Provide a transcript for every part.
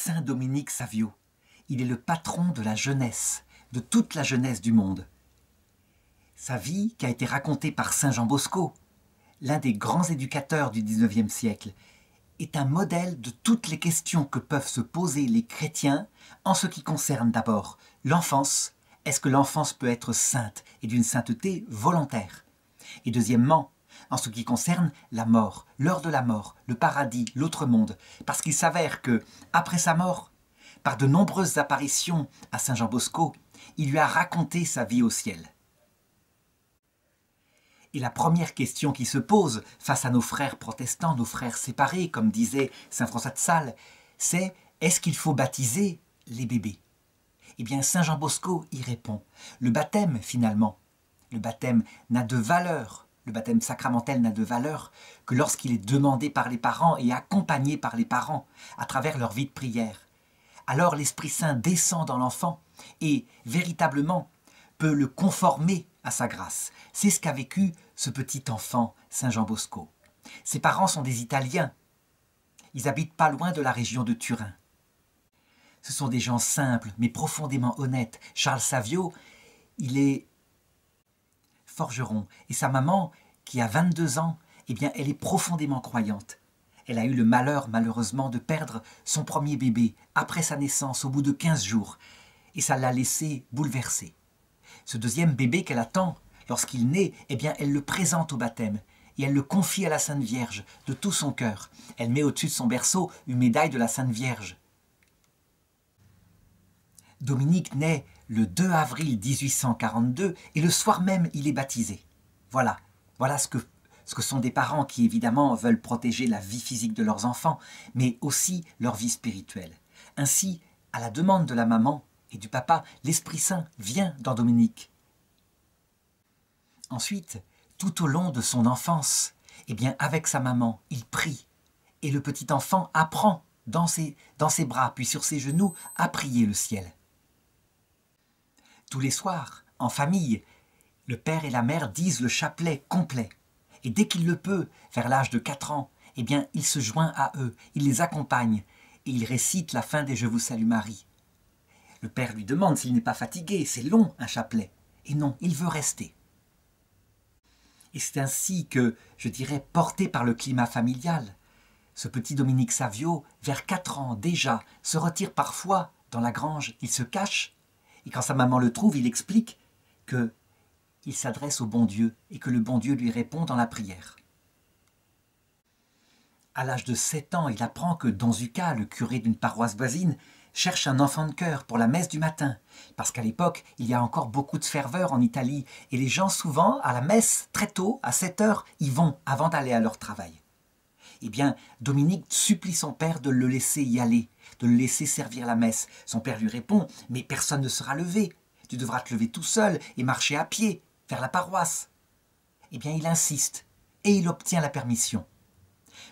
Saint Dominique Savio. Il est le patron de la jeunesse, de toute la jeunesse du monde. Sa vie, qui a été racontée par Saint Jean Bosco, l'un des grands éducateurs du XIXe siècle, est un modèle de toutes les questions que peuvent se poser les chrétiens en ce qui concerne d'abord l'enfance. Est-ce que l'enfance peut être sainte et d'une sainteté volontaire? Et deuxièmement, en ce qui concerne la mort, l'heure de la mort, le paradis, l'autre monde, parce qu'il s'avère que, après sa mort, par de nombreuses apparitions à Saint Jean Bosco, il lui a raconté sa vie au ciel. Et la première question qui se pose face à nos frères protestants, nos frères séparés, comme disait saint François de Sales, c'est est-ce qu'il faut baptiser les bébés? Eh bien, saint Jean Bosco y répond. Le baptême, finalement, le baptême n'a de valeur, le baptême sacramentel n'a de valeur que lorsqu'il est demandé par les parents et accompagné par les parents à travers leur vie de prière. Alors l'Esprit Saint descend dans l'enfant et, véritablement, peut le conformer à sa grâce. C'est ce qu'a vécu ce petit enfant, Saint Jean Bosco. Ses parents sont des Italiens. Ils habitent pas loin de la région de Turin. Ce sont des gens simples, mais profondément honnêtes. Charles Savio, il est forgeron. Et sa maman, qui a 22 ans, eh bien, elle est profondément croyante. Elle a eu le malheur, malheureusement, de perdre son premier bébé après sa naissance, au bout de 15 jours. Et ça l'a laissée bouleversée. Ce deuxième bébé qu'elle attend, lorsqu'il naît, eh bien, elle le présente au baptême et elle le confie à la Sainte Vierge de tout son cœur. Elle met au-dessus de son berceau une médaille de la Sainte Vierge. Dominique naît le 2 avril 1842 et le soir même, il est baptisé. Voilà ce que sont des parents qui, évidemment, veulent protéger la vie physique de leurs enfants, mais aussi leur vie spirituelle. Ainsi, à la demande de la maman et du papa, l'Esprit Saint vient dans Dominique. Ensuite, tout au long de son enfance, eh bien, avec sa maman, il prie. Et le petit enfant apprend dans ses bras, puis sur ses genoux, à prier le ciel. Tous les soirs, en famille, le père et la mère disent le chapelet complet. Et dès qu'il le peut, vers l'âge de 4 ans, eh bien, il se joint à eux, il les accompagne et il récite la fin des Je vous salue Marie. Le père lui demande s'il n'est pas fatigué, c'est long un chapelet. Et non, il veut rester. Et c'est ainsi que, je dirais, porté par le climat familial, ce petit Dominique Savio, vers 4 ans déjà, se retire parfois dans la grange, il se cache, et quand sa maman le trouve, il explique qu'il s'adresse au bon Dieu et que le bon Dieu lui répond dans la prière. À l'âge de 7 ans, il apprend que Don Zucca, le curé d'une paroisse voisine, cherche un enfant de chœur pour la messe du matin, parce qu'à l'époque, il y a encore beaucoup de ferveur en Italie, et les gens souvent, à la messe, très tôt, à 7 heures, y vont avant d'aller à leur travail. Eh bien, Dominique supplie son père de le laisser y aller, de le laisser servir la messe. Son père lui répond « Mais personne ne sera levé, tu devras te lever tout seul et marcher à pied vers la paroisse. » Eh bien, il insiste, et il obtient la permission.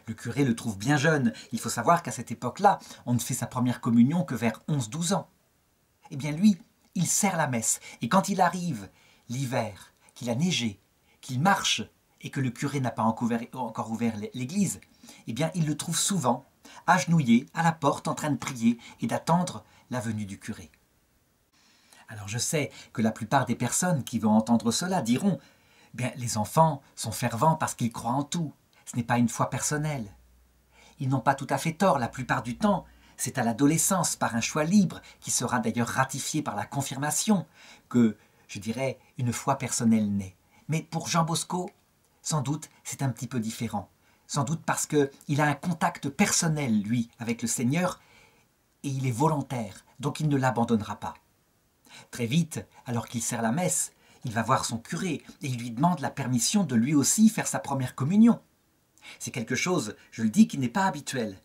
Le curé le trouve bien jeune. Il faut savoir qu'à cette époque-là, on ne fait sa première communion que vers 11-12 ans. Eh bien lui, il sert la messe. Et quand il arrive, l'hiver, qu'il a neigé, qu'il marche et que le curé n'a pas encore ouvert l'église, eh bien il le trouve souvent agenouillé à la porte en train de prier et d'attendre la venue du curé. Alors je sais que la plupart des personnes qui vont entendre cela diront « Bien, les enfants sont fervents parce qu'ils croient en tout. Ce n'est pas une foi personnelle. » Ils n'ont pas tout à fait tort, la plupart du temps. C'est à l'adolescence, par un choix libre, qui sera d'ailleurs ratifié par la confirmation, que, je dirais, une foi personnelle naît. Mais pour Jean Bosco, sans doute, c'est un petit peu différent. Sans doute parce qu'il a un contact personnel, lui, avec le Seigneur, et il est volontaire, donc il ne l'abandonnera pas. Très vite, alors qu'il sert la messe, il va voir son curé et il lui demande la permission de lui aussi faire sa première communion. C'est quelque chose, je le dis, qui n'est pas habituel.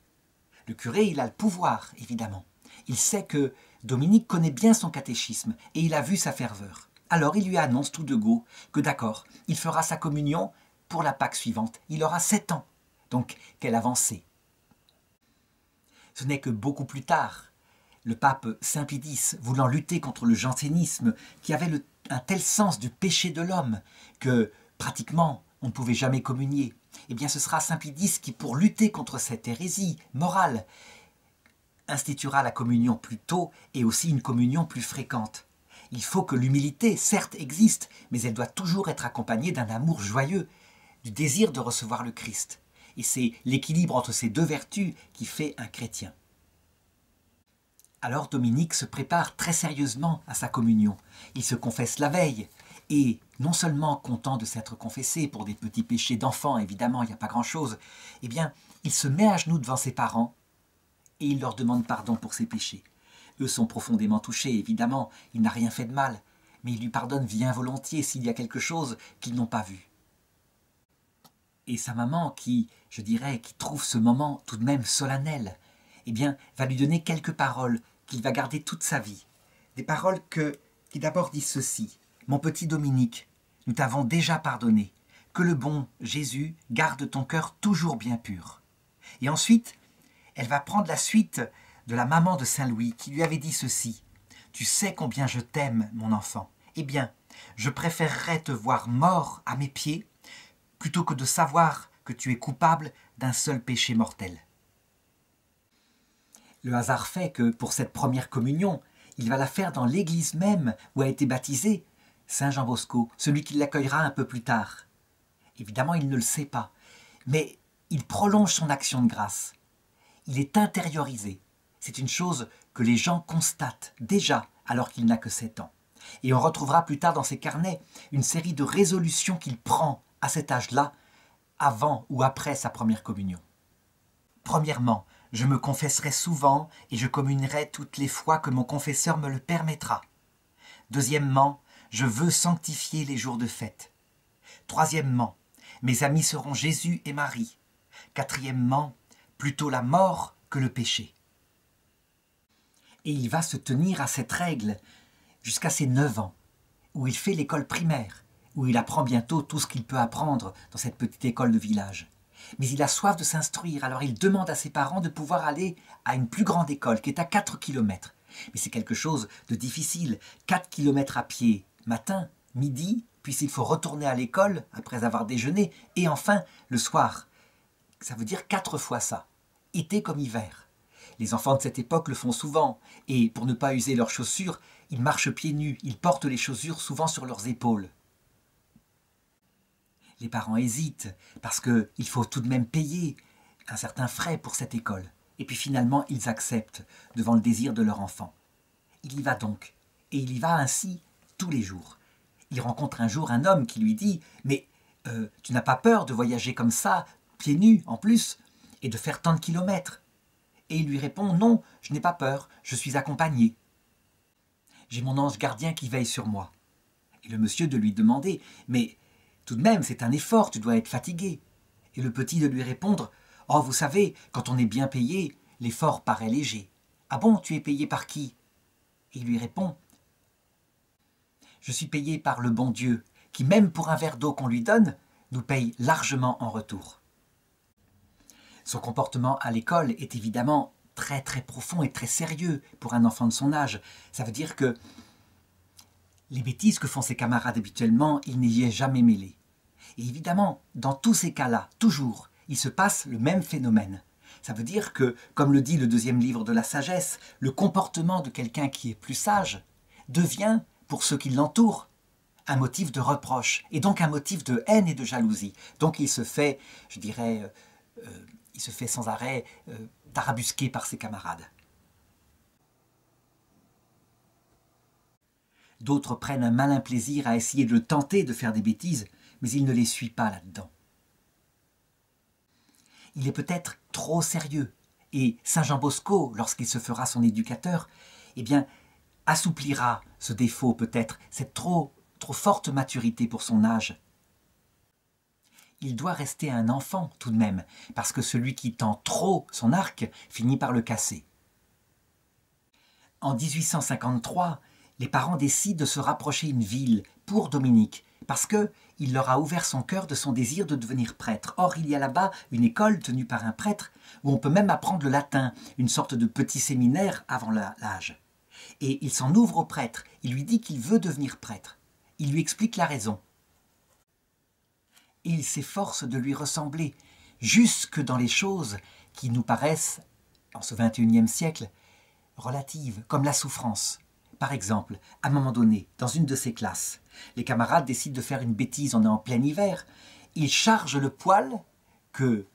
Le curé, il a le pouvoir, évidemment. Il sait que Dominique connaît bien son catéchisme et il a vu sa ferveur. Alors il lui annonce tout de go que d'accord, il fera sa communion pour la Pâque suivante. Il aura 7 ans. Donc, quelle avancée! Ce n'est que beaucoup plus tard, le pape Saint Pie X, voulant lutter contre le jansénisme, qui avait un tel sens du péché de l'homme que, pratiquement, on ne pouvait jamais communier. Eh bien, ce sera Saint Pie X qui, pour lutter contre cette hérésie morale, instituera la communion plus tôt et aussi une communion plus fréquente. Il faut que l'humilité, certes, existe, mais elle doit toujours être accompagnée d'un amour joyeux, du désir de recevoir le Christ. Et c'est l'équilibre entre ces deux vertus qui fait un chrétien. Alors Dominique se prépare très sérieusement à sa communion. Il se confesse la veille, et non seulement content de s'être confessé pour des petits péchés d'enfant, évidemment, il n'y a pas grand-chose, eh bien, il se met à genoux devant ses parents, et il leur demande pardon pour ses péchés. Eux sont profondément touchés, évidemment, il n'a rien fait de mal, mais il lui pardonne bien volontiers s'il y a quelque chose qu'ils n'ont pas vu. Et sa maman, qui trouve ce moment tout de même solennel, eh bien, va lui donner quelques paroles qu'il va garder toute sa vie. Des paroles qui d'abord disent ceci: « Mon petit Dominique, nous t'avons déjà pardonné. Que le bon Jésus garde ton cœur toujours bien pur. » Et ensuite, elle va prendre la suite de la maman de Saint-Louis qui lui avait dit ceci: « Tu sais combien je t'aime, mon enfant. Eh bien, je préférerais te voir mort à mes pieds plutôt que de savoir que tu es coupable d'un seul péché mortel. » Le hasard fait que pour cette première communion, il va la faire dans l'église même où a été baptisé Saint Jean Bosco, celui qui l'accueillera un peu plus tard. Évidemment, il ne le sait pas, mais il prolonge son action de grâce. Il est intériorisé. C'est une chose que les gens constatent déjà alors qu'il n'a que 7 ans. Et on retrouvera plus tard dans ses carnets une série de résolutions qu'il prend à cet âge-là, avant ou après sa première communion. Premièrement, je me confesserai souvent et je communierai toutes les fois que mon confesseur me le permettra. Deuxièmement, je veux sanctifier les jours de fête. Troisièmement, mes amis seront Jésus et Marie. Quatrièmement, plutôt la mort que le péché. Et il va se tenir à cette règle jusqu'à ses 9 ans, où il fait l'école primaire, où il apprend bientôt tout ce qu'il peut apprendre dans cette petite école de village. Mais il a soif de s'instruire, alors il demande à ses parents de pouvoir aller à une plus grande école qui est à 4 kilomètres. Mais c'est quelque chose de difficile, 4 kilomètres à pied, matin, midi, puis il faut retourner à l'école après avoir déjeuné, et enfin le soir. Ça veut dire 4 fois ça, été comme hiver. Les enfants de cette époque le font souvent, et pour ne pas user leurs chaussures, ils marchent pieds nus, ils portent les chaussures souvent sur leurs épaules. Les parents hésitent, parce qu'il faut tout de même payer un certain frais pour cette école. Et puis finalement, ils acceptent devant le désir de leur enfant. Il y va donc, et il y va ainsi tous les jours. Il rencontre un jour un homme qui lui dit « Mais tu n'as pas peur de voyager comme ça, pieds nus en plus, et de faire tant de kilomètres ?» Et il lui répond « Non, je n'ai pas peur, je suis accompagné. J'ai mon ange gardien qui veille sur moi. » Et le monsieur de lui demander « Mais tout de même, c'est un effort, tu dois être fatigué. » Et le petit de lui répondre « Oh, vous savez, quand on est bien payé, l'effort paraît léger. Ah bon, tu es payé par qui ?» Et il lui répond « Je suis payé par le bon Dieu, qui même pour un verre d'eau qu'on lui donne, nous paye largement en retour. » Son comportement à l'école est évidemment très très profond et très sérieux pour un enfant de son âge. Ça veut dire que les bêtises que font ses camarades habituellement, il n'y est jamais mêlé. Et évidemment, dans tous ces cas-là, toujours, il se passe le même phénomène. Ça veut dire que, comme le dit le 2e livre de la sagesse, le comportement de quelqu'un qui est plus sage devient, pour ceux qui l'entourent, un motif de reproche, et donc un motif de haine et de jalousie. Donc il se fait, il se fait sans arrêt tarabusquer par ses camarades. D'autres prennent un malin plaisir à essayer de le tenter de faire des bêtises, mais il ne les suit pas là-dedans. Il est peut-être trop sérieux, et Saint Jean Bosco, lorsqu'il se fera son éducateur, eh bien, assouplira ce défaut peut-être, cette trop forte maturité pour son âge. Il doit rester un enfant tout de même, parce que celui qui tend trop son arc finit par le casser. En 1853, les parents décident de se rapprocher une ville pour Dominique, parce qu'il leur a ouvert son cœur de son désir de devenir prêtre. Or, il y a là-bas une école tenue par un prêtre, où on peut même apprendre le latin, une sorte de petit séminaire avant l'âge. Et il s'en ouvre au prêtre, il lui dit qu'il veut devenir prêtre. Il lui explique la raison. Et il s'efforce de lui ressembler, jusque dans les choses qui nous paraissent en ce XXIe siècle, relatives, comme la souffrance. Par exemple, à un moment donné, dans une de ses classes, les camarades décident de faire une bêtise, on est en plein hiver, ils chargent le poêle que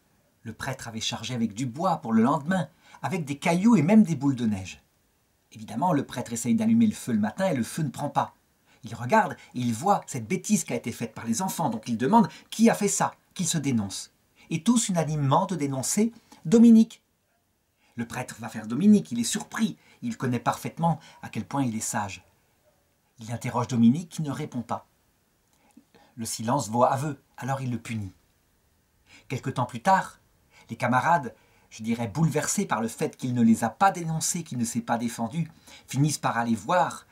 le prêtre avait chargé avec du bois pour le lendemain, avec des cailloux et même des boules de neige. Évidemment, le prêtre essaye d'allumer le feu le matin et le feu ne prend pas. Il regarde et il voit cette bêtise qui a été faite par les enfants, donc il demande qui a fait ça, qu'il se dénonce. Et tous unanimement de dénoncer Dominique. Le prêtre va faire Dominique, il est surpris, il connaît parfaitement à quel point il est sage. Il interroge Dominique qui ne répond pas. Le silence vaut aveu, alors il le punit. Quelque temps plus tard, les camarades, je dirais bouleversés par le fait qu'il ne les a pas dénoncés, qu'il ne s'est pas défendu, finissent par aller voir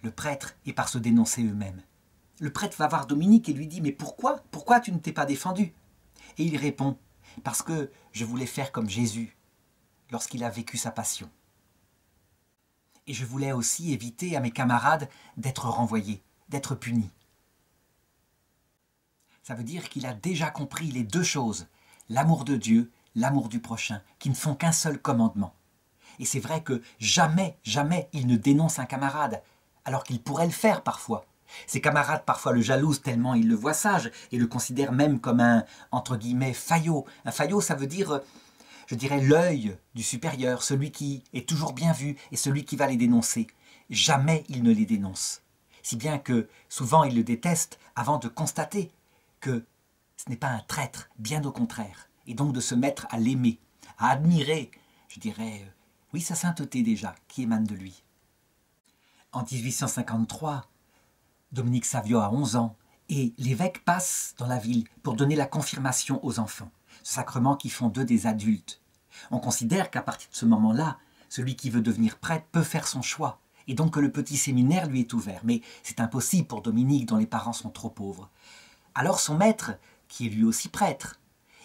le prêtre et par se dénoncer eux-mêmes. Le prêtre va voir Dominique et lui dit « Mais pourquoi tu ne t'es pas défendu ?» Et il répond « Parce que je voulais faire comme Jésus lorsqu'il a vécu sa passion. Et je voulais aussi éviter à mes camarades d'être renvoyés, d'être punis. » Ça veut dire qu'il a déjà compris les deux choses, l'amour de Dieu, l'amour du prochain, qui ne font qu'un seul commandement. Et c'est vrai que jamais, jamais il ne dénonce un camarade, alors qu'il pourrait le faire parfois. Ses camarades parfois le jalousent tellement ils le voient sage et le considèrent même comme un, entre guillemets, faillot. Un faillot, ça veut dire, je dirais, l'œil du supérieur, celui qui est toujours bien vu et celui qui va les dénoncer. Jamais il ne les dénonce. Si bien que souvent il le déteste avant de constater que ce n'est pas un traître, bien au contraire. Et donc de se mettre à l'aimer, à admirer, je dirais, oui, sa sainteté déjà, qui émane de lui. En 1853, Dominique Savio a 11 ans et l'évêque passe dans la ville pour donner la confirmation aux enfants, ce sacrement qui font d'eux des adultes. On considère qu'à partir de ce moment-là, celui qui veut devenir prêtre peut faire son choix et donc que le petit séminaire lui est ouvert. Mais c'est impossible pour Dominique dont les parents sont trop pauvres. Alors son maître, qui est lui aussi prêtre,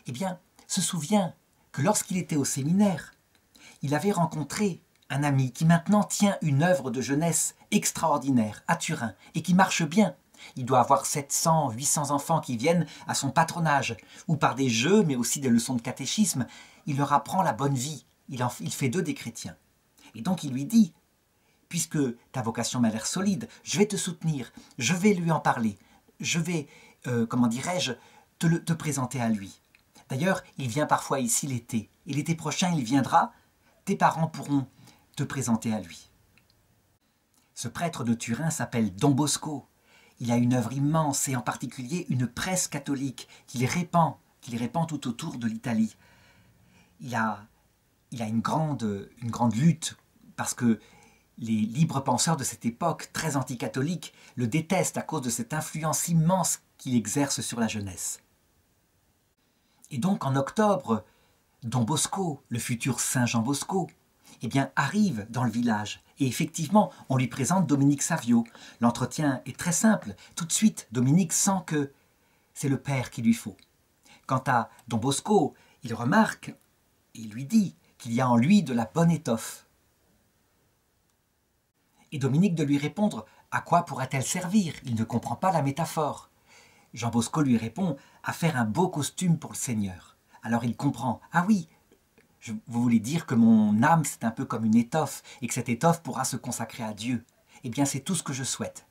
eh bien, se souvient que lorsqu'il était au séminaire, il avait rencontré un ami qui maintenant tient une œuvre de jeunesse extraordinaire à Turin et qui marche bien. Il doit avoir 700, 800 enfants qui viennent à son patronage, où par des jeux, mais aussi des leçons de catéchisme, il leur apprend la bonne vie. Il fait d'eux des chrétiens. Et donc il lui dit, puisque ta vocation m'a l'air solide, je vais te soutenir, je vais lui en parler, je vais, comment dirais-je, te présenter à lui. D'ailleurs, il vient parfois ici l'été, et l'été prochain il viendra, tes parents pourront te présenter à lui. Ce prêtre de Turin s'appelle Don Bosco. Il a une œuvre immense et en particulier une presse catholique qu'il répand tout autour de l'Italie. Il a une grande lutte parce que les libres penseurs de cette époque, très anticatholiques, le détestent à cause de cette influence immense qu'il exerce sur la jeunesse. Et donc en octobre, Don Bosco, le futur Saint Jean Bosco, eh bien, arrive dans le village. Et effectivement, on lui présente Dominique Savio. L'entretien est très simple. Tout de suite, Dominique sent que c'est le père qu'il lui faut. Quant à Don Bosco, il remarque, et il lui dit qu'il y a en lui de la bonne étoffe. Et Dominique de lui répondre « À quoi pourrait-elle servir ?» Il ne comprend pas la métaphore. Jean Bosco lui répond « À faire un beau costume pour le Seigneur. » Alors il comprend « Ah oui, vous voulez dire que mon âme, c'est un peu comme une étoffe, et que cette étoffe pourra se consacrer à Dieu. Eh bien, c'est tout ce que je souhaite.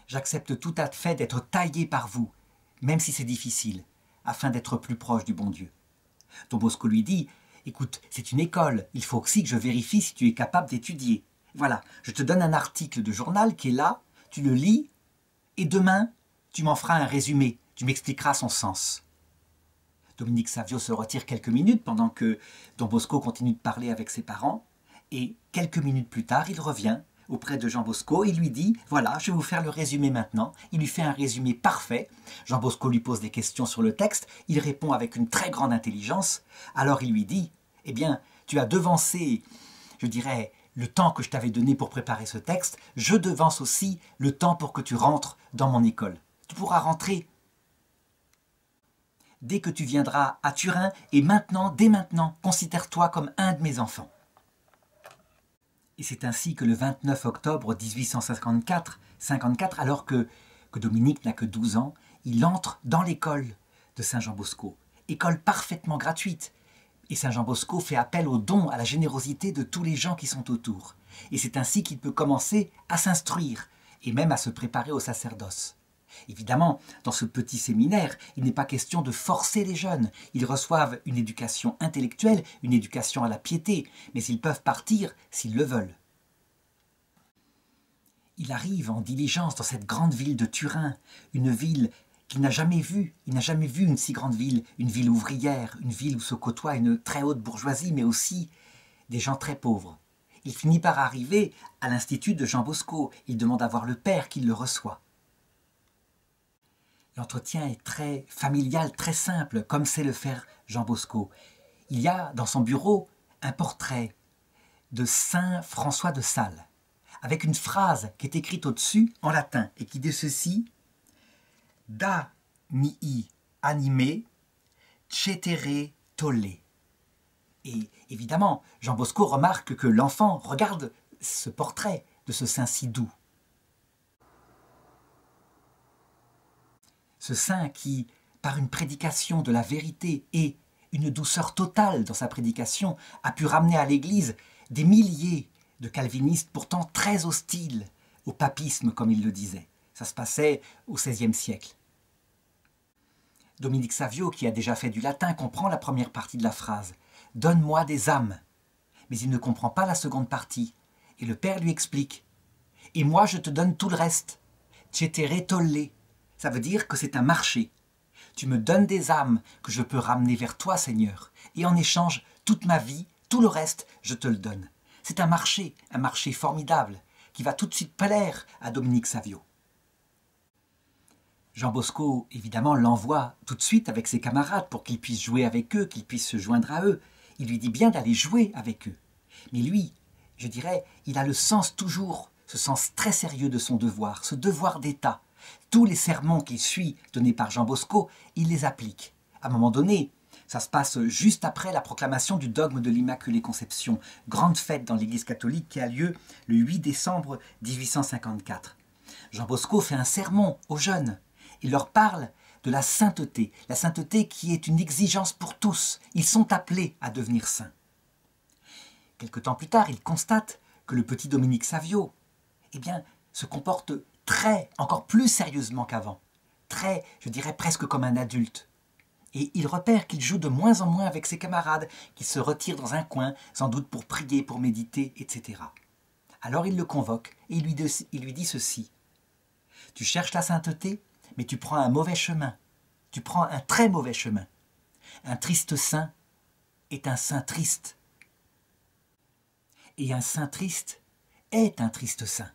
J'accepte tout à fait d'être taillé par vous, même si c'est difficile, afin d'être plus proche du bon Dieu. » Don Bosco lui dit « Écoute, c'est une école, il faut aussi que je vérifie si tu es capable d'étudier. Voilà, je te donne un article de journal qui est là, tu le lis, et demain, tu m'en feras un résumé, tu m'expliqueras son sens. » Dominique Savio se retire quelques minutes pendant que Don Bosco continue de parler avec ses parents. Et quelques minutes plus tard, il revient auprès de Jean Bosco et lui dit « Voilà, je vais vous faire le résumé maintenant. » Il lui fait un résumé parfait. Jean Bosco lui pose des questions sur le texte. Il répond avec une très grande intelligence. Alors il lui dit « Eh bien, tu as devancé, je dirais, le temps que je t'avais donné pour préparer ce texte. Je devance aussi le temps pour que tu rentres dans mon école. Tu pourras rentrer dès que tu viendras à Turin, et maintenant, dès maintenant, considère-toi comme un de mes enfants. » Et c'est ainsi que le 29 octobre 1854, alors que Dominique n'a que 12 ans, il entre dans l'école de Saint Jean Bosco. École parfaitement gratuite. Et Saint Jean Bosco fait appel au don, à la générosité de tous les gens qui sont autour. Et c'est ainsi qu'il peut commencer à s'instruire et même à se préparer au sacerdoce. Évidemment, dans ce petit séminaire, il n'est pas question de forcer les jeunes. Ils reçoivent une éducation intellectuelle, une éducation à la piété, mais ils peuvent partir s'ils le veulent. Il arrive en diligence dans cette grande ville de Turin, une ville qu'il n'a jamais vue. Il n'a jamais vu une si grande ville, une ville ouvrière, une ville où se côtoie une très haute bourgeoisie, mais aussi des gens très pauvres. Il finit par arriver à l'institut de Jean Bosco. Il demande à voir le père qui le reçoit. L'entretien est très familial, très simple, comme sait le faire Jean Bosco. Il y a dans son bureau un portrait de Saint François de Sales, avec une phrase qui est écrite au-dessus en latin et qui dit ceci: Da mihi anime cetere tolle. Et évidemment, Jean Bosco remarque que l'enfant regarde ce portrait de ce saint si doux. Ce saint qui, par une prédication de la vérité et une douceur totale dans sa prédication, a pu ramener à l'Église des milliers de calvinistes pourtant très hostiles au papisme, comme il le disait. Ça se passait au XVIe siècle. Dominique Savio, qui a déjà fait du latin, comprend la première partie de la phrase « Donne-moi des âmes ». Mais il ne comprend pas la seconde partie. Et le Père lui explique « Et moi je te donne tout le reste. Cetere tolle ». Ça veut dire que c'est un marché. Tu me donnes des âmes que je peux ramener vers toi, Seigneur. Et en échange, toute ma vie, tout le reste, je te le donne. C'est un marché formidable, qui va tout de suite plaire à Dominique Savio. Jean Bosco, évidemment, l'envoie tout de suite avec ses camarades pour qu'il puisse jouer avec eux, qu'il puisse se joindre à eux. Il lui dit bien d'aller jouer avec eux. Mais lui, je dirais, il a le sens toujours, ce sens très sérieux de son devoir, ce devoir d'État. Tous les sermons qu'il suit, donnés par Jean Bosco, il les applique. À un moment donné, ça se passe juste après la proclamation du dogme de l'Immaculée Conception, grande fête dans l'Église catholique qui a lieu le 8 décembre 1854. Jean Bosco fait un sermon aux jeunes. Il leur parle de la sainteté qui est une exigence pour tous. Ils sont appelés à devenir saints. Quelque temps plus tard, il constate que le petit Dominique Savio, se comporte encore plus sérieusement qu'avant, je dirais presque comme un adulte. Et il repère qu'il joue de moins en moins avec ses camarades, qu'il se retire dans un coin, sans doute pour prier, pour méditer, etc. Alors il le convoque et il lui dit ceci: « Tu cherches la sainteté, mais tu prends un mauvais chemin. Tu prends un très mauvais chemin. Un triste saint est un saint triste. Et un saint triste est un triste saint. »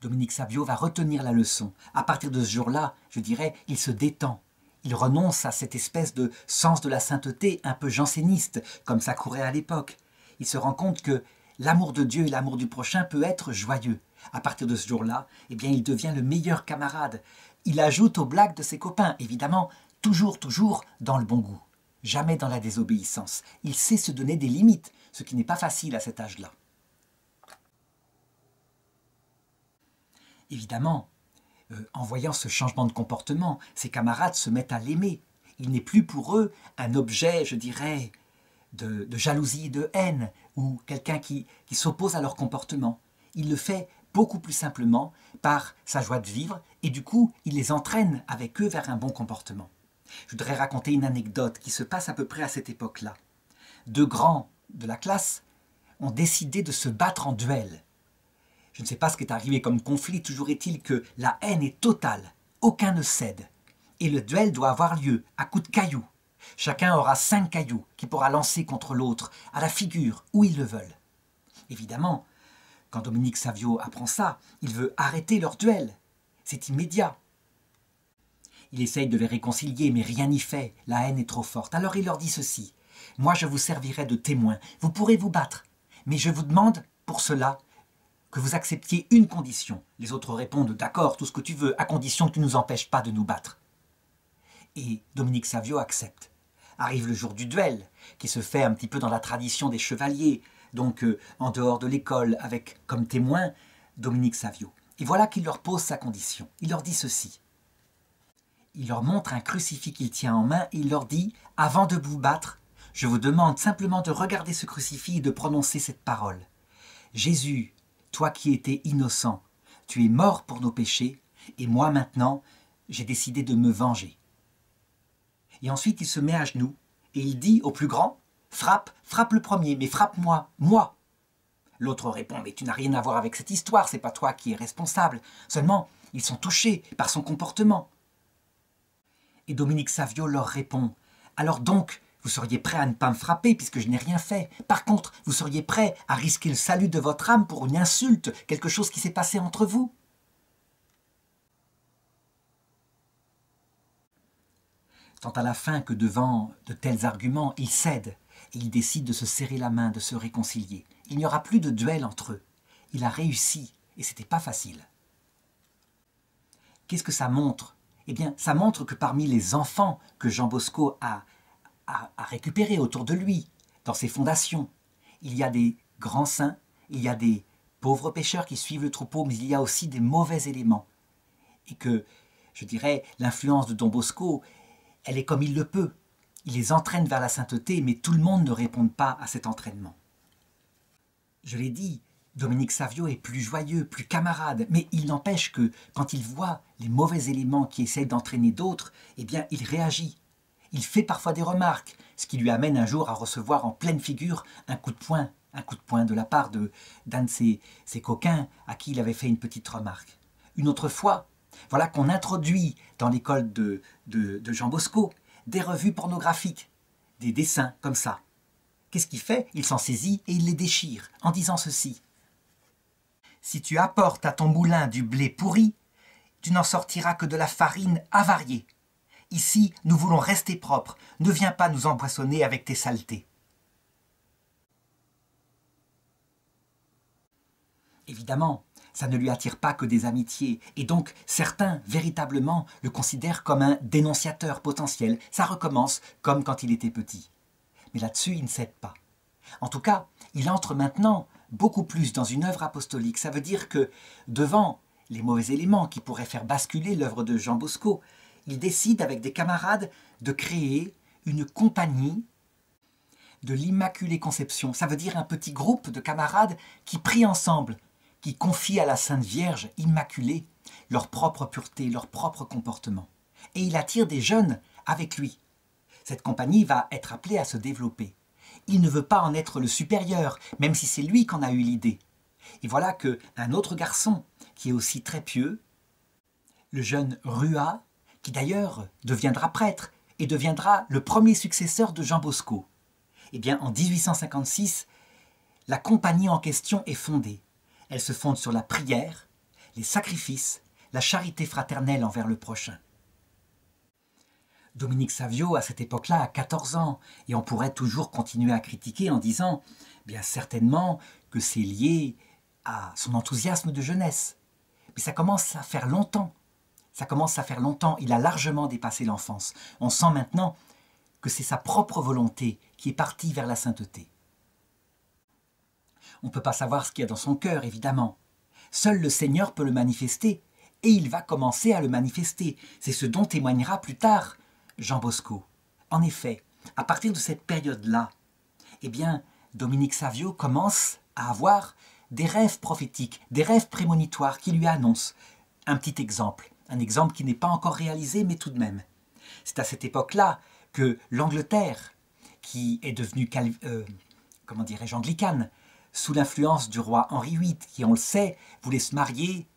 Dominique Savio va retenir la leçon. À partir de ce jour-là, je dirais, il se détend. Il renonce à cette espèce de sens de la sainteté un peu janséniste, comme ça courait à l'époque. Il se rend compte que l'amour de Dieu et l'amour du prochain peut être joyeux. À partir de ce jour-là, il devient le meilleur camarade. Il ajoute aux blagues de ses copains, évidemment, toujours dans le bon goût. Jamais dans la désobéissance. Il sait se donner des limites, ce qui n'est pas facile à cet âge-là. Évidemment, en voyant ce changement de comportement, ses camarades se mettent à l'aimer. Il n'est plus pour eux un objet, je dirais, de jalousie et de haine, ou quelqu'un qui s'oppose à leur comportement. Il le fait beaucoup plus simplement par sa joie de vivre, et du coup, il les entraîne avec eux vers un bon comportement. Je voudrais raconter une anecdote qui se passe à peu près à cette époque-là. Deux grands de la classe ont décidé de se battre en duel. Je ne sais pas ce qui est arrivé comme conflit, toujours est-il que la haine est totale, aucun ne cède. Et le duel doit avoir lieu à coups de cailloux. Chacun aura 5 cailloux qu'il pourra lancer contre l'autre, à la figure, où ils le veulent. Évidemment, quand Dominique Savio apprend ça, il veut arrêter leur duel. C'est immédiat. Il essaye de les réconcilier, mais rien n'y fait, la haine est trop forte. Alors il leur dit ceci: « Moi je vous servirai de témoin, vous pourrez vous battre, mais je vous demande pour cela que vous acceptiez une condition. » Les autres répondent « D'accord, tout ce que tu veux, à condition que tu ne nous empêches pas de nous battre. » Et Dominique Savio accepte. Arrive le jour du duel, qui se fait un petit peu dans la tradition des chevaliers, donc en dehors de l'école, avec comme témoin Dominique Savio. Et voilà qu'il leur pose sa condition. Il leur dit ceci. Il leur montre un crucifix qu'il tient en main et il leur dit « Avant de vous battre, je vous demande simplement de regarder ce crucifix et de prononcer cette parole. Jésus, toi qui étais innocent, tu es mort pour nos péchés, et moi maintenant, j'ai décidé de me venger. Et ensuite il se met à genoux, et il dit au plus grand, frappe, frappe le premier, mais frappe-moi, moi. L'autre répond, mais tu n'as rien à voir avec cette histoire, c'est pas toi qui es responsable. Seulement, ils sont touchés par son comportement. Et Dominique Savio leur répond, alors donc, vous seriez prêt à ne pas me frapper puisque je n'ai rien fait. Par contre, vous seriez prêt à risquer le salut de votre âme pour une insulte, quelque chose qui s'est passé entre vous? Tant à la fin que devant de tels arguments, ils cèdent et ils décident de se serrer la main, de se réconcilier. Il n'y aura plus de duel entre eux. Il a réussi et c'était pas facile. Qu'est-ce que ça montre? Eh bien, ça montre que parmi les enfants que Jean Bosco a récupérés autour de lui, dans ses fondations, il y a des grands saints, il y a des pauvres pécheurs qui suivent le troupeau, mais il y a aussi des mauvais éléments. Et que, je dirais, l'influence de Don Bosco, elle est comme il le peut. Il les entraîne vers la sainteté, mais tout le monde ne répond pas à cet entraînement. Je l'ai dit, Dominique Savio est plus joyeux, plus camarade, mais il n'empêche que quand il voit les mauvais éléments qui essayent d'entraîner d'autres, eh bien il réagit. Il fait parfois des remarques, ce qui lui amène un jour à recevoir en pleine figure un coup de poing de la part d'un de ses coquins à qui il avait fait une petite remarque. Une autre fois, voilà qu'on introduit dans l'école de Jean Bosco des revues pornographiques, des dessins comme ça. Qu'est-ce qu'il fait? Il s'en saisit et il les déchire en disant ceci. Si tu apportes à ton moulin du blé pourri, tu n'en sortiras que de la farine avariée. Ici, nous voulons rester propres. Ne viens pas nous empoisonner avec tes saletés. Évidemment, ça ne lui attire pas que des amitiés, et donc certains, véritablement, le considèrent comme un dénonciateur potentiel. Ça recommence comme quand il était petit. Mais là-dessus, il ne cède pas. En tout cas, il entre maintenant beaucoup plus dans une œuvre apostolique. Ça veut dire que, devant les mauvais éléments qui pourraient faire basculer l'œuvre de Jean Bosco, il décide avec des camarades de créer une compagnie de l'Immaculée Conception. Ça veut dire un petit groupe de camarades qui prient ensemble, qui confient à la Sainte Vierge Immaculée leur propre pureté, leur propre comportement. Et il attire des jeunes avec lui. Cette compagnie va être appelée à se développer. Il ne veut pas en être le supérieur, même si c'est lui qu'en a eu l'idée. Et voilà qu'un autre garçon, qui est aussi très pieux, le jeune Rua, qui d'ailleurs deviendra prêtre et deviendra le premier successeur de Jean Bosco. Eh bien, en 1856, la compagnie en question est fondée. Elle se fonde sur la prière, les sacrifices, la charité fraternelle envers le prochain. Dominique Savio, à cette époque-là, a 14 ans, et on pourrait toujours continuer à critiquer en disant, bien certainement, que c'est lié à son enthousiasme de jeunesse. Mais ça commence à faire longtemps. Il a largement dépassé l'enfance. On sent maintenant que c'est sa propre volonté qui est partie vers la sainteté. On ne peut pas savoir ce qu'il y a dans son cœur, évidemment. Seul le Seigneur peut le manifester, et il va commencer à le manifester. C'est ce dont témoignera plus tard Jean Bosco. En effet, à partir de cette période-là, eh bien, Dominique Savio commence à avoir des rêves prophétiques, des rêves prémonitoires qui lui annoncent. Un petit exemple, un exemple qui n'est pas encore réalisé, mais tout de même. C'est à cette époque-là que l'Angleterre, qui est devenue anglicane, sous l'influence du roi Henri VIII, qui, on le sait, voulait se marier,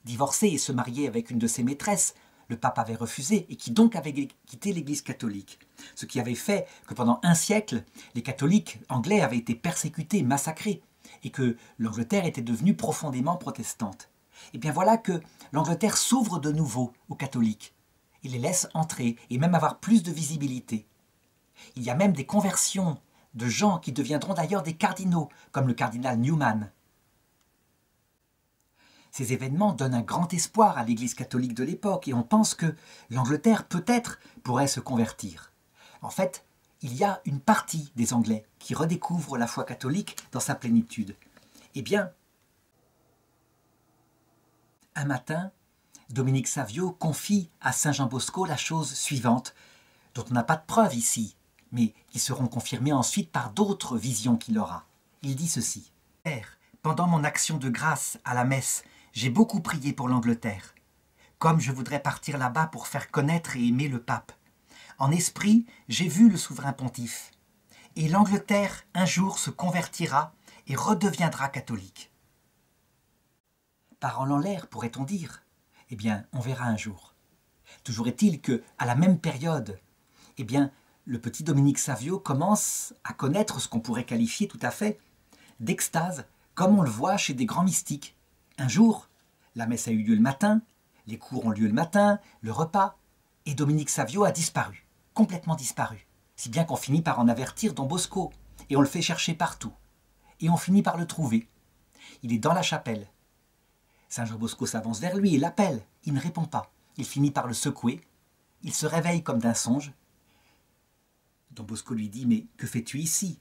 divorcer et se marier avec une de ses maîtresses, le pape avait refusé et qui donc avait quitté l'Église catholique. Ce qui avait fait que pendant un siècle, les catholiques anglais avaient été persécutés, massacrés, et que l'Angleterre était devenue profondément protestante. Et bien voilà que l'Angleterre s'ouvre de nouveau aux catholiques. Il les laisse entrer et même avoir plus de visibilité. Il y a même des conversions de gens qui deviendront d'ailleurs des cardinaux, comme le cardinal Newman. Ces événements donnent un grand espoir à l'Église catholique de l'époque et on pense que l'Angleterre peut-être pourrait se convertir. En fait, il y a une partie des Anglais qui redécouvrent la foi catholique dans sa plénitude. Eh bien, un matin, Dominique Savio confie à Saint Jean Bosco la chose suivante, dont on n'a pas de preuve ici, mais qui seront confirmées ensuite par d'autres visions qu'il aura. Il dit ceci. « Père, pendant mon action de grâce à la messe, j'ai beaucoup prié pour l'Angleterre. Comme je voudrais partir là-bas pour faire connaître et aimer le pape. En esprit, j'ai vu le souverain pontife. Et l'Angleterre, un jour, se convertira et redeviendra catholique. » Parole en l'air, pourrait-on dire? Eh bien, on verra un jour. Toujours est-il que, à la même période, eh bien, le petit Dominique Savio commence à connaître ce qu'on pourrait qualifier tout à fait d'extase, comme on le voit chez des grands mystiques. Un jour, la messe a eu lieu le matin, les cours ont lieu le matin, le repas, et Dominique Savio a disparu, complètement disparu, si bien qu'on finit par en avertir Don Bosco, et on le fait chercher partout, et on finit par le trouver. Il est dans la chapelle. Saint Jean Bosco s'avance vers lui et l'appelle, il ne répond pas, il finit par le secouer, il se réveille comme d'un songe. Don Bosco lui dit « Mais que fais-tu ici ?»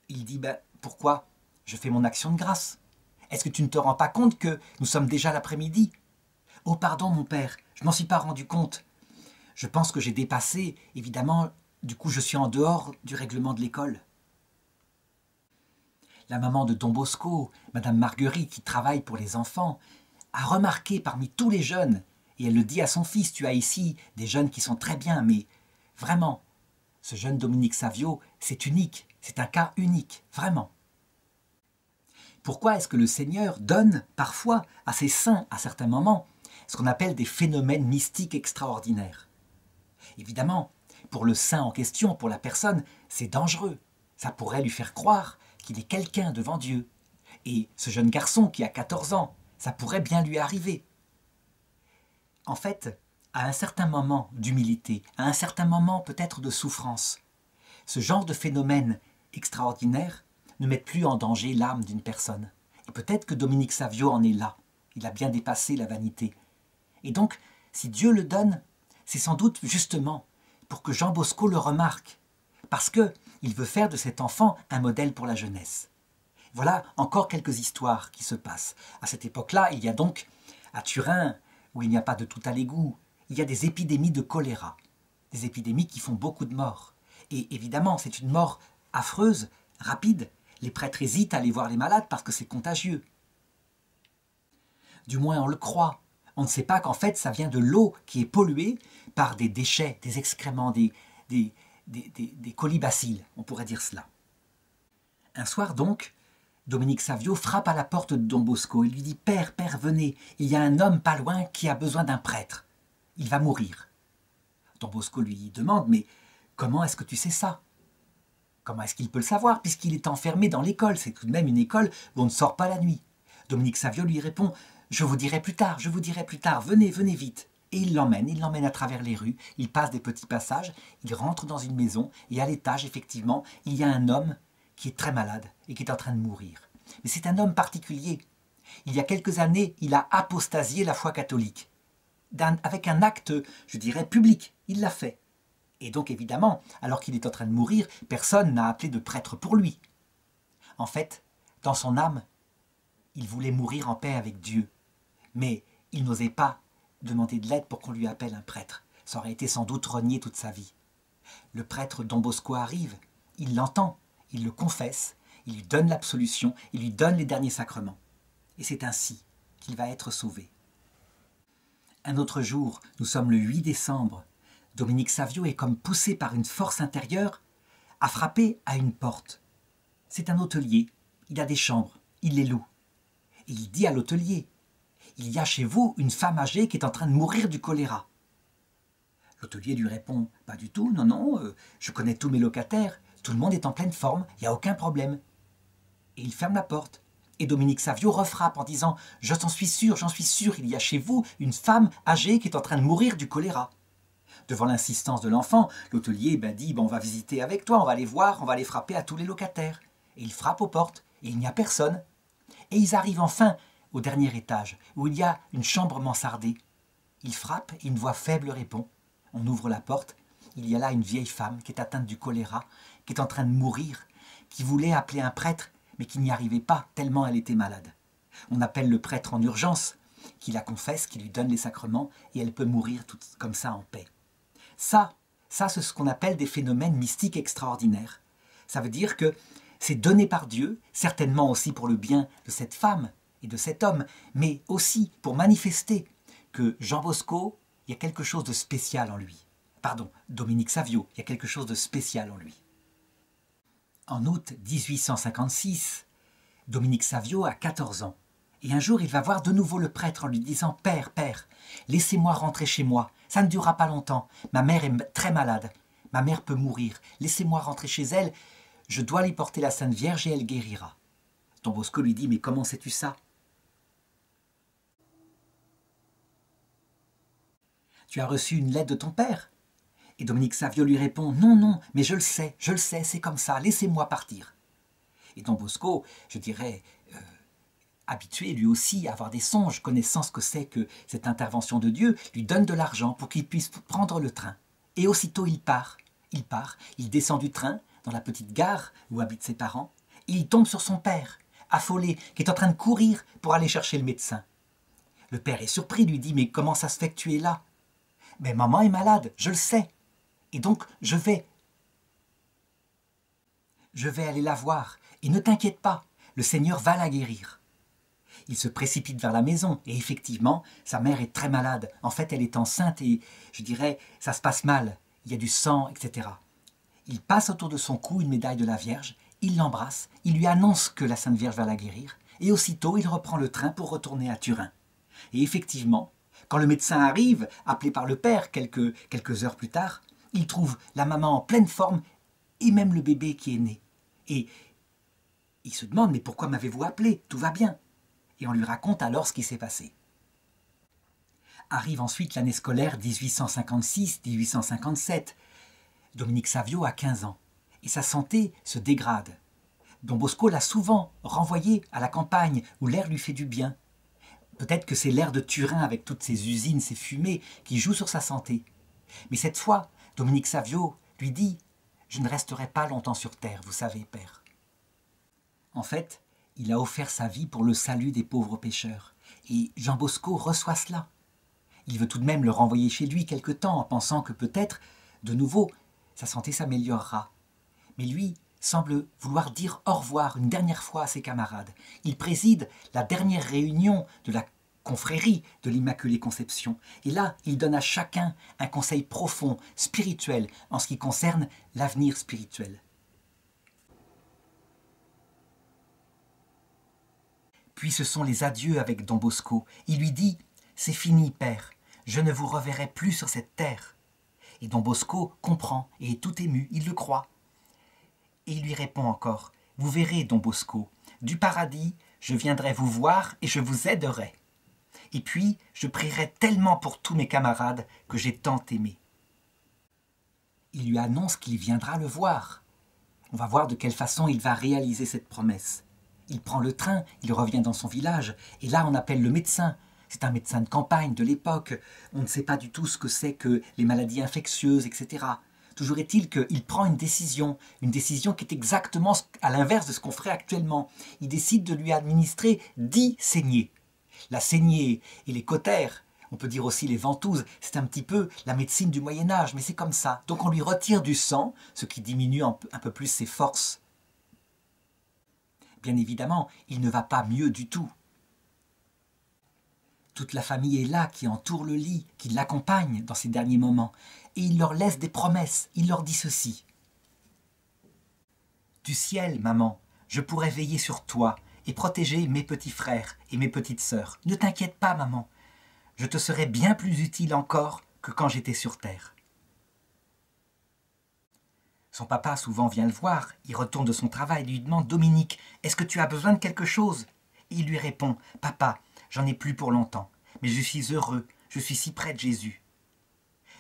Il dit « Pourquoi ? Je fais mon action de grâce. Est-ce que tu ne te rends pas compte que nous sommes déjà l'après-midi ? » « Oh pardon mon père, je m'en suis pas rendu compte. Je pense que j'ai dépassé, évidemment, du coup je suis en dehors du règlement de l'école. » La maman de Don Bosco, Madame Marguerite, qui travaille pour les enfants, a remarqué parmi tous les jeunes, et elle le dit à son fils, tu as ici des jeunes qui sont très bien, mais vraiment, ce jeune Dominique Savio, c'est unique, c'est un cas unique, vraiment. Pourquoi est-ce que le Seigneur donne parfois à ses saints, à certains moments, ce qu'on appelle des phénomènes mystiques extraordinaires? Évidemment, pour le saint en question, pour la personne, c'est dangereux. Ça pourrait lui faire croire qu'il est quelqu'un devant Dieu. Et ce jeune garçon qui a 14 ans, ça pourrait bien lui arriver. En fait, à un certain moment d'humilité, à un certain moment peut-être de souffrance, ce genre de phénomène extraordinaire ne met plus en danger l'âme d'une personne. Et peut-être que Dominique Savio en est là. Il a bien dépassé la vanité. Et donc, si Dieu le donne, c'est sans doute justement pour que Jean Bosco le remarque, parce qu'il veut faire de cet enfant un modèle pour la jeunesse. Voilà encore quelques histoires qui se passent. À cette époque-là, il y a donc, à Turin, où il n'y a pas de tout à l'égout, il y a des épidémies de choléra, des épidémies qui font beaucoup de morts. Et évidemment, c'est une mort affreuse, rapide. Les prêtres hésitent à aller voir les malades parce que c'est contagieux. Du moins, on le croit. On ne sait pas qu'en fait, ça vient de l'eau qui est polluée par des déchets, des excréments, des colibacilles, on pourrait dire cela. Un soir donc, Dominique Savio frappe à la porte de Don Bosco. Il lui dit « Père, père, venez, il y a un homme pas loin qui a besoin d'un prêtre. Il va mourir. » Don Bosco lui demande « Mais comment est-ce que tu sais ça ? Comment est-ce qu'il peut le savoir puisqu'il est enfermé dans l'école? C'est tout de même une école où on ne sort pas la nuit. » Dominique Savio lui répond « Je vous dirai plus tard, venez, venez vite. » Et il l'emmène à travers les rues, il passe des petits passages, il rentre dans une maison et à l'étage, effectivement, il y a un homme qui est très malade et qui est en train de mourir. Mais c'est un homme particulier. Il y a quelques années, il a apostasié la foi catholique. Avec un acte, je dirais, public. Il l'a fait. Et donc, évidemment, alors qu'il est en train de mourir, personne n'a appelé de prêtre pour lui. En fait, dans son âme, il voulait mourir en paix avec Dieu. Mais il n'osait pas demander de l'aide pour qu'on lui appelle un prêtre. Ça aurait été sans doute renier toute sa vie. Le prêtre Don Bosco arrive, il l'entend, il le confesse, il lui donne l'absolution, il lui donne les derniers sacrements. Et c'est ainsi qu'il va être sauvé. Un autre jour, nous sommes le 8 décembre, Dominique Savio est comme poussé par une force intérieure à frapper à une porte. C'est un hôtelier, il a des chambres, il les loue. Et il dit à l'hôtelier, « Il y a chez vous une femme âgée qui est en train de mourir du choléra. » L'hôtelier lui répond, « Pas du tout, non, je connais tous mes locataires, tout le monde est en pleine forme, il n'y a aucun problème. » Et il ferme la porte. Et Dominique Savio refrappe en disant, « j'en suis sûr, il y a chez vous une femme âgée qui est en train de mourir du choléra. » Devant l'insistance de l'enfant, l'hôtelier dit, « On va visiter avec toi, on va aller voir, on va aller frapper à tous les locataires. » Et il frappe aux portes, et il n'y a personne. Et ils arrivent enfin au dernier étage, où il y a une chambre mansardée. Il frappe, et une voix faible répond. On ouvre la porte, il y a là une vieille femme qui est atteinte du choléra, qui est en train de mourir, qui voulait appeler un prêtre, mais qui n'y arrivait pas, tellement elle était malade. On appelle le prêtre en urgence, qui la confesse, qui lui donne les sacrements, et elle peut mourir toute comme ça en paix. Ça, Ça, c'est ce qu'on appelle des phénomènes mystiques extraordinaires. Ça veut dire que c'est donné par Dieu, certainement aussi pour le bien de cette femme et de cet homme, mais aussi pour manifester que Jean Bosco, il y a quelque chose de spécial en lui. Pardon, Dominique Savio, il y a quelque chose de spécial en lui. En août 1856, Dominique Savio a 14 ans. Et un jour, il va voir de nouveau le prêtre en lui disant « Père, Père, laissez-moi rentrer chez moi. Ça ne durera pas longtemps. Ma mère est très malade. Ma mère peut mourir. Laissez-moi rentrer chez elle. Je dois lui porter la Sainte Vierge et elle guérira. » Don Bosco lui dit « Mais comment sais-tu ça ? Tu as reçu une lettre de ton père ?» Et Dominique Savio lui répond « Non, non, mais je le sais, c'est comme ça. Laissez-moi partir. » Et Don Bosco, je dirais, habitué lui aussi à avoir des songes, connaissant ce que c'est que cette intervention de Dieu, lui donne de l'argent pour qu'il puisse prendre le train. Et aussitôt il part, il descend du train dans la petite gare où habitent ses parents, et il tombe sur son père, affolé, qui est en train de courir pour aller chercher le médecin. Le père est surpris, lui dit « Mais comment ça se fait que tu es là ?»« Mais maman est malade, je le sais, et donc je vais aller la voir, et ne t'inquiète pas, le Seigneur va la guérir. » Il se précipite vers la maison et effectivement, sa mère est très malade. En fait, elle est enceinte et, je dirais, ça se passe mal. Il y a du sang, etc. Il passe autour de son cou une médaille de la Vierge, il l'embrasse, il lui annonce que la Sainte Vierge va la guérir et aussitôt, il reprend le train pour retourner à Turin. Et effectivement, quand le médecin arrive, appelé par le père quelques heures plus tard, il trouve la maman en pleine forme et même le bébé qui est né. Et il se demande « Mais pourquoi m'avez-vous appelé ? Tout va bien ?» Et on lui raconte alors ce qui s'est passé. Arrive ensuite l'année scolaire 1856-1857. Dominique Savio a 15 ans et sa santé se dégrade. Don Bosco l'a souvent renvoyé à la campagne où l'air lui fait du bien. Peut-être que c'est l'air de Turin avec toutes ces usines, ces fumées qui jouent sur sa santé. Mais cette fois, Dominique Savio lui dit « Je ne resterai pas longtemps sur terre, vous savez, père. » En fait, il a offert sa vie pour le salut des pauvres pécheurs. Et Jean Bosco reçoit cela. Il veut tout de même le renvoyer chez lui quelque temps en pensant que peut-être, de nouveau, sa santé s'améliorera. Mais lui semble vouloir dire au revoir une dernière fois à ses camarades. Il préside la dernière réunion de la confrérie de l'Immaculée Conception. Et là, il donne à chacun un conseil profond, spirituel, en ce qui concerne l'avenir spirituel. Puis ce sont les adieux avec Don Bosco. Il lui dit « C'est fini, père, je ne vous reverrai plus sur cette terre. » Et Don Bosco comprend et est tout ému, il le croit. Et il lui répond encore « Vous verrez, Don Bosco, du paradis, je viendrai vous voir et je vous aiderai. Et puis, je prierai tellement pour tous mes camarades que j'ai tant aimé. » Il lui annonce qu'il viendra le voir. On va voir de quelle façon il va réaliser cette promesse. Il prend le train, il revient dans son village, et là on appelle le médecin. C'est un médecin de campagne de l'époque. On ne sait pas du tout ce que c'est que les maladies infectieuses, etc. Toujours est-il qu'il prend une décision qui est exactement à l'inverse de ce qu'on ferait actuellement. Il décide de lui administrer 10 saignées. La saignée et les cautères, on peut dire aussi les ventouses, c'est un petit peu la médecine du Moyen-Âge, mais c'est comme ça. Donc on lui retire du sang, ce qui diminue un peu plus ses forces. Bien évidemment, il ne va pas mieux du tout. Toute la famille est là, qui entoure le lit, qui l'accompagne dans ces derniers moments. Et il leur laisse des promesses, il leur dit ceci. « Du ciel, maman, je pourrai veiller sur toi et protéger mes petits frères et mes petites sœurs. Ne t'inquiète pas, maman, je te serai bien plus utile encore que quand j'étais sur terre. » Son papa souvent vient le voir, il retourne de son travail et lui demande « Dominique, est-ce que tu as besoin de quelque chose ?» Et il lui répond « Papa, j'en ai plus pour longtemps, mais je suis heureux, je suis si près de Jésus. »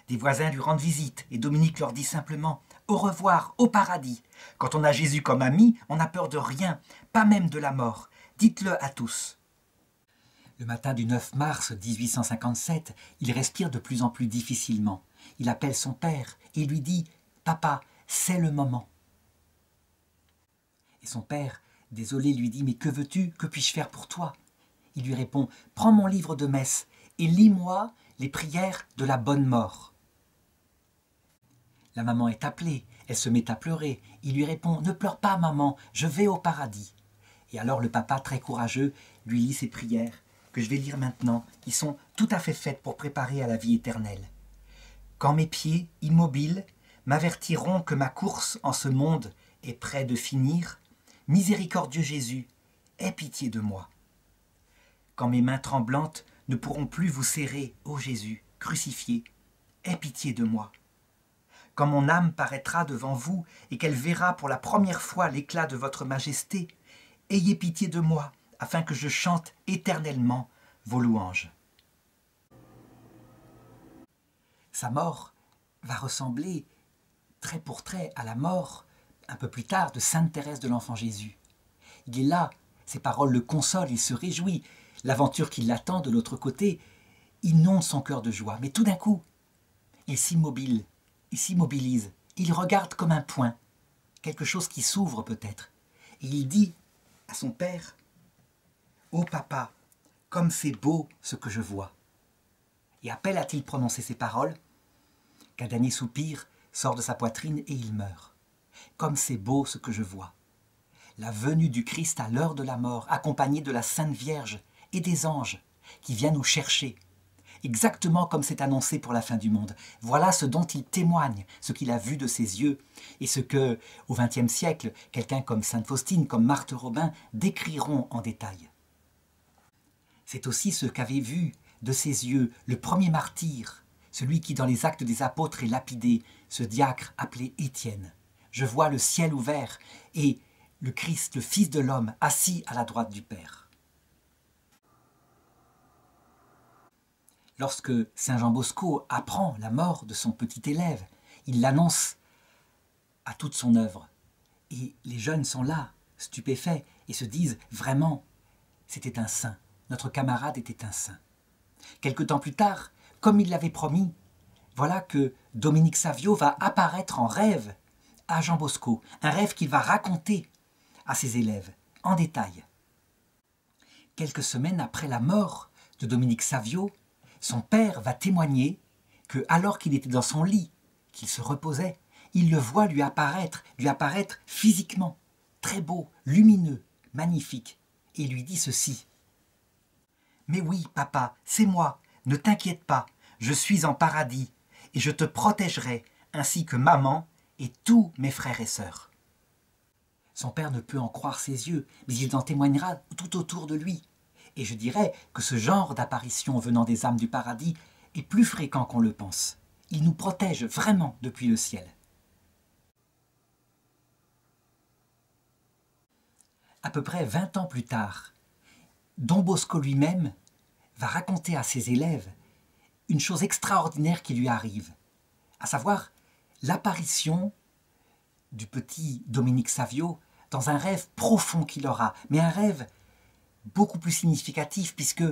Des voisins lui rendent visite et Dominique leur dit simplement « Au revoir, au paradis. Quand on a Jésus comme ami, on n'a peur de rien, pas même de la mort. Dites-le à tous. » Le matin du 9 mars 1857, il respire de plus en plus difficilement. Il appelle son père et lui dit « Papa, c'est le moment. » Et son père, désolé, lui dit « Mais que veux-tu? Que puis-je faire pour toi ?» Il lui répond « Prends mon livre de messe et lis-moi les prières de la bonne mort. » La maman est appelée, elle se met à pleurer. Il lui répond « Ne pleure pas maman, je vais au paradis ». Et alors le papa, très courageux, lui lit ses prières, que je vais lire maintenant, qui sont tout à fait faites pour préparer à la vie éternelle. « Quand mes pieds, immobiles, m'avertiront que ma course en ce monde est près de finir, miséricordieux Jésus, aie pitié de moi. Quand mes mains tremblantes ne pourront plus vous serrer, ô Jésus, crucifié, aie pitié de moi. Quand mon âme paraîtra devant vous et qu'elle verra pour la première fois l'éclat de votre majesté, ayez pitié de moi, afin que je chante éternellement vos louanges. » Sa mort va ressembler trait pour trait à la mort, un peu plus tard, de Sainte Thérèse de l'Enfant Jésus. Il est là, ses paroles le consolent, il se réjouit. L'aventure qui l'attend de l'autre côté inonde son cœur de joie. Mais tout d'un coup, il s'immobilise, il regarde comme un point, quelque chose qui s'ouvre peut-être. Et il dit à son père, « Ô papa, comme c'est beau ce que je vois !» Et à peine a-t-il prononcé ces paroles qu'un dernier soupir sort de sa poitrine et il meurt. Comme c'est beau ce que je vois. La venue du Christ à l'heure de la mort, accompagnée de la Sainte Vierge et des anges qui viennent nous chercher, exactement comme c'est annoncé pour la fin du monde. Voilà ce dont il témoigne, ce qu'il a vu de ses yeux, et ce que, au XXe siècle, quelqu'un comme Sainte Faustine, comme Marthe Robin, décriront en détail. C'est aussi ce qu'avait vu de ses yeux le premier martyr, celui qui dans les Actes des Apôtres est lapidé, ce diacre appelé Étienne. Je vois le ciel ouvert et le Christ, le Fils de l'homme, assis à la droite du Père. Lorsque Saint Jean Bosco apprend la mort de son petit élève, il l'annonce à toute son œuvre. Et les jeunes sont là, stupéfaits, et se disent vraiment, c'était un saint, notre camarade était un saint. Quelque temps plus tard, comme il l'avait promis, voilà que Dominique Savio va apparaître en rêve à Jean Bosco, un rêve qu'il va raconter à ses élèves, en détail. Quelques semaines après la mort de Dominique Savio, son père va témoigner que, alors qu'il était dans son lit, qu'il se reposait, il le voit lui apparaître physiquement, très beau, lumineux, magnifique, et lui dit ceci. « Mais oui, papa, c'est moi, ne t'inquiète pas, je suis en paradis, et je te protégerai, ainsi que maman et tous mes frères et sœurs. » Son père ne peut en croire ses yeux, mais il en témoignera tout autour de lui. Et je dirais que ce genre d'apparition venant des âmes du paradis est plus fréquent qu'on le pense. Il nous protège vraiment depuis le ciel. À peu près 20 ans plus tard, Don Bosco lui-même va raconter à ses élèves une chose extraordinaire qui lui arrive, à savoir l'apparition du petit Dominique Savio dans un rêve profond qu'il aura, mais un rêve beaucoup plus significatif puisque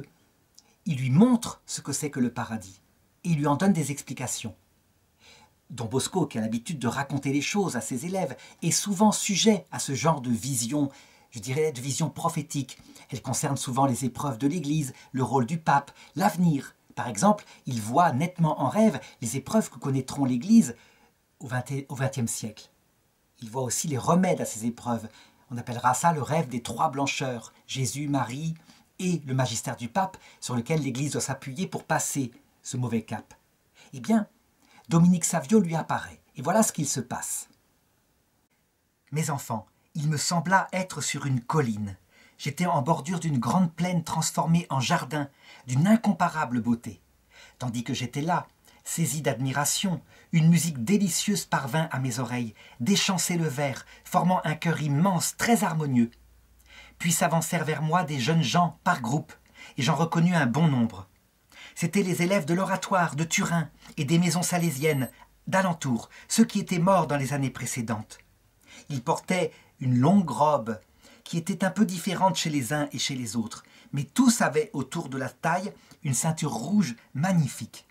il lui montre ce que c'est que le paradis et il lui en donne des explications. Don Bosco, qui a l'habitude de raconter les choses à ses élèves, est souvent sujet à ce genre de vision, je dirais de vision prophétique. Elle concerne souvent les épreuves de l'Église, le rôle du pape, l'avenir. Par exemple, il voit nettement en rêve les épreuves que connaîtront l'Église au XXe siècle. Il voit aussi les remèdes à ces épreuves. On appellera ça le rêve des trois blancheurs, Jésus, Marie et le magistère du pape, sur lequel l'Église doit s'appuyer pour passer ce mauvais cap. Eh bien, Dominique Savio lui apparaît, et voilà ce qu'il se passe. « Mes enfants, il me sembla être sur une colline. J'étais en bordure d'une grande plaine transformée en jardin, d'une incomparable beauté. Tandis que j'étais là, saisi d'admiration, une musique délicieuse parvint à mes oreilles, des chants s'élevèrent, formant un chœur immense, très harmonieux. Puis s'avancèrent vers moi des jeunes gens par groupe, et j'en reconnus un bon nombre. C'étaient les élèves de l'oratoire de Turin et des maisons salésiennes d'alentour, ceux qui étaient morts dans les années précédentes. Ils portaient une longue robe qui était un peu différente chez les uns et chez les autres, mais tous avaient autour de la taille une ceinture rouge magnifique.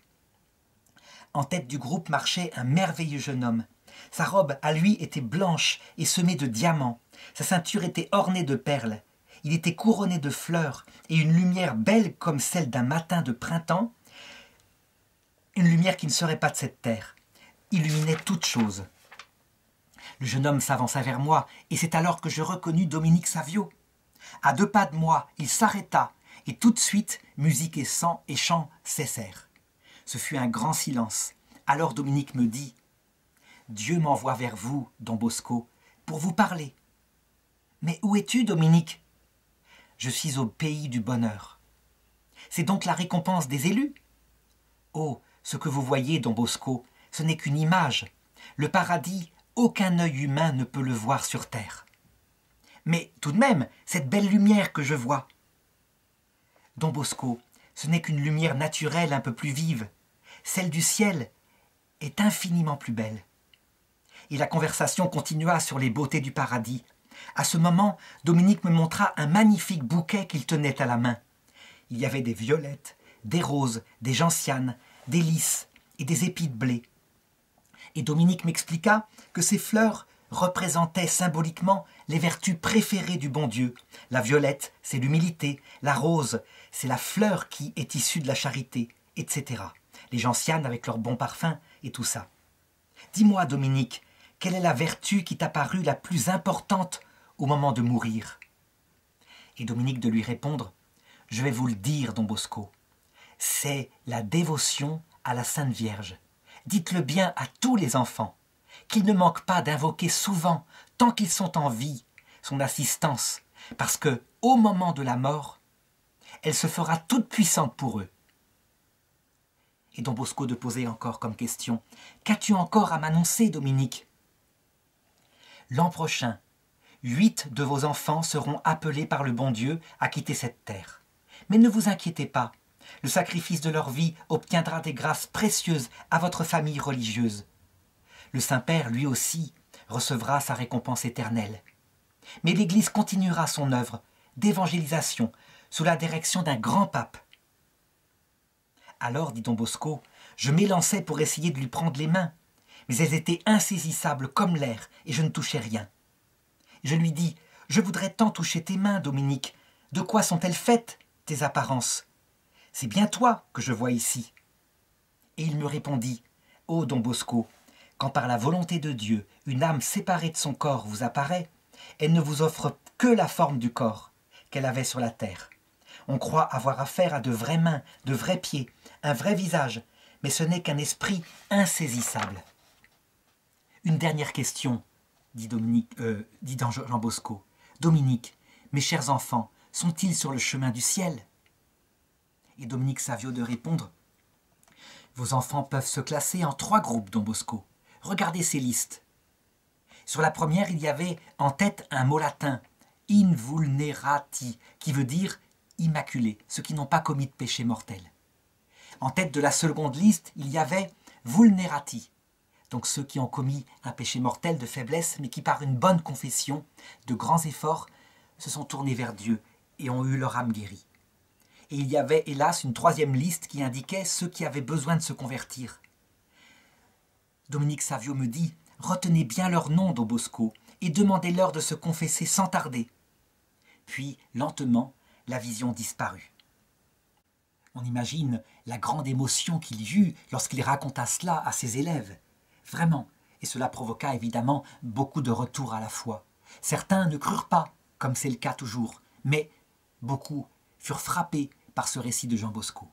En tête du groupe marchait un merveilleux jeune homme. Sa robe, à lui, était blanche et semée de diamants. Sa ceinture était ornée de perles. Il était couronné de fleurs et une lumière belle comme celle d'un matin de printemps, une lumière qui ne serait pas de cette terre. illuminait toute chose. Le jeune homme s'avança vers moi, et c'est alors que je reconnus Dominique Savio. À 2 pas de moi, il s'arrêta, et tout de suite, musique et chant cessèrent. Ce fut un grand silence. Alors Dominique me dit « Dieu m'envoie vers vous, Don Bosco, pour vous parler. »« Mais où es-tu, Dominique ?»« Je suis au pays du bonheur. »« C'est donc la récompense des élus ?»« Oh, ce que vous voyez, Don Bosco, ce n'est qu'une image. Le paradis, aucun œil humain ne peut le voir sur terre. »« Mais tout de même, cette belle lumière que je vois. »« Don Bosco, ce n'est qu'une lumière naturelle un peu plus vive. Celle du ciel est infiniment plus belle. » Et la conversation continua sur les beautés du paradis. À ce moment, Dominique me montra un magnifique bouquet qu'il tenait à la main. Il y avait des violettes, des roses, des gentianes, des lys et des épis de blé. Et Dominique m'expliqua que ces fleurs représentaient symboliquement les vertus préférées du bon Dieu. La violette, c'est l'humilité. La rose, c'est la fleur qui est issue de la charité, etc. Les gentianes avec leur bon parfum et tout ça. Dis-moi, Dominique, quelle est la vertu qui t'a paru la plus importante au moment de mourir? Et Dominique de lui répondre « Je vais vous le dire, Don Bosco, c'est la dévotion à la Sainte Vierge. Dites-le bien à tous les enfants, qu'ils ne manquent pas d'invoquer souvent, tant qu'ils sont en vie, son assistance, parce que, au moment de la mort, elle se fera toute puissante pour eux. » Et Don Bosco de poser encore comme question « Qu'as-tu encore à m'annoncer, Dominique ?» L'an prochain, 8 de vos enfants seront appelés par le bon Dieu à quitter cette terre. Mais ne vous inquiétez pas, le sacrifice de leur vie obtiendra des grâces précieuses à votre famille religieuse. Le Saint-Père, lui aussi, recevra sa récompense éternelle. Mais l'Église continuera son œuvre d'évangélisation sous la direction d'un grand pape. Alors, dit Don Bosco, je m'élançai pour essayer de lui prendre les mains, mais elles étaient insaisissables comme l'air et je ne touchais rien. Je lui dis « Je voudrais tant toucher tes mains, Dominique. De quoi sont-elles faites, tes apparences? C'est bien toi que je vois ici. » Et il me répondit « Ô Don Bosco, quand par la volonté de Dieu, une âme séparée de son corps vous apparaît, elle ne vous offre que la forme du corps qu'elle avait sur la terre. On croit avoir affaire à de vraies mains, de vrais pieds, un vrai visage, mais ce n'est qu'un esprit insaisissable. » Une dernière question, dit Jean Bosco. « Dominique, mes chers enfants, sont-ils sur le chemin du ciel ?» Et Dominique Savio de répondre « Vos enfants peuvent se classer en 3 groupes, Don Bosco. Regardez ces listes. Sur la première, il y avait en tête un mot latin, invulnerati, qui veut dire immaculés, ceux qui n'ont pas commis de péché mortel. En tête de la seconde liste, il y avait vulnerati, donc ceux qui ont commis un péché mortel de faiblesse, mais qui par une bonne confession, de grands efforts, se sont tournés vers Dieu et ont eu leur âme guérie. Et il y avait hélas une 3e liste qui indiquait ceux qui avaient besoin de se convertir. Dominique Savio me dit « Retenez bien leur nom, Don Bosco, et demandez-leur de se confesser sans tarder. » Puis, lentement, la vision disparut. On imagine la grande émotion qu'il y eut lorsqu'il raconta cela à ses élèves. Vraiment, et cela provoqua évidemment beaucoup de retours à la foi. Certains ne crurent pas, comme c'est le cas toujours, mais beaucoup furent frappés par ce récit de Jean Bosco.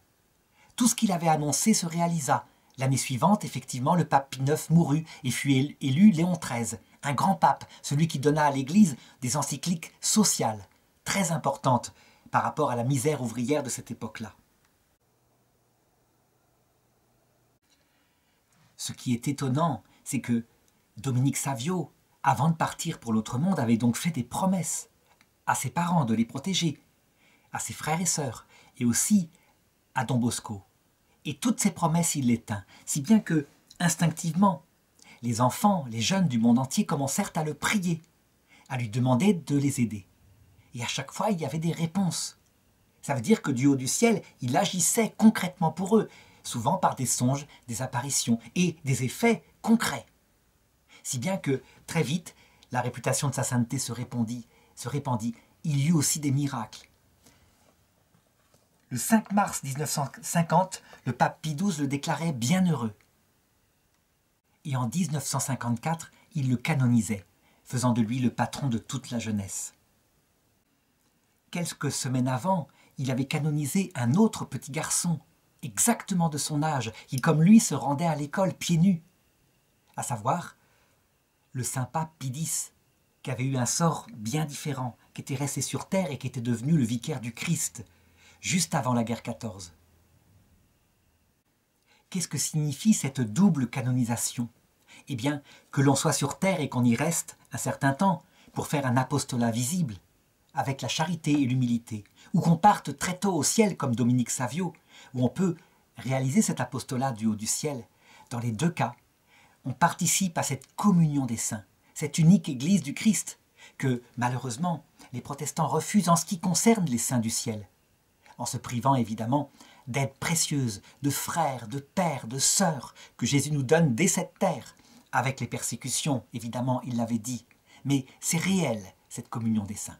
Tout ce qu'il avait annoncé se réalisa. L'année suivante, effectivement, le pape Pie IX mourut et fut élu Léon XIII, un grand pape, celui qui donna à l'Église des encycliques sociales, très importantes par rapport à la misère ouvrière de cette époque-là. Ce qui est étonnant, c'est que Dominique Savio, avant de partir pour l'autre monde, avait donc fait des promesses à ses parents de les protéger, à ses frères et sœurs, et aussi à Don Bosco. Et toutes ces promesses, il les tint, si bien que, instinctivement, les enfants, les jeunes du monde entier commencèrent à le prier, à lui demander de les aider. Et à chaque fois, il y avait des réponses. Ça veut dire que du haut du ciel, il agissait concrètement pour eux, souvent par des songes, des apparitions et des effets concrets. Si bien que, très vite, la réputation de sa sainteté se répandit. Il y eut aussi des miracles. Le 5 mars 1950, le pape Pie XII le déclarait bienheureux. et en 1954, il le canonisait, faisant de lui le patron de toute la jeunesse. Quelques semaines avant, il avait canonisé un autre petit garçon, exactement de son âge, qui comme lui se rendait à l'école pieds nus, à savoir le saint pape Pie X, qui avait eu un sort bien différent, qui était resté sur terre et qui était devenu le vicaire du Christ, juste avant la guerre 14. Qu'est-ce que signifie cette double canonisation? Eh bien, que l'on soit sur terre et qu'on y reste un certain temps pour faire un apostolat visible, avec la charité et l'humilité, ou qu'on parte très tôt au ciel comme Dominique Savio, où on peut réaliser cet apostolat du haut du ciel. Dans les deux cas, on participe à cette communion des saints, cette unique Église du Christ, que malheureusement les protestants refusent en ce qui concerne les saints du ciel, en se privant évidemment d'aides précieuses, de frères, de pères, de sœurs que Jésus nous donne dès cette terre, avec les persécutions, évidemment, il l'avait dit. Mais c'est réel, cette communion des saints.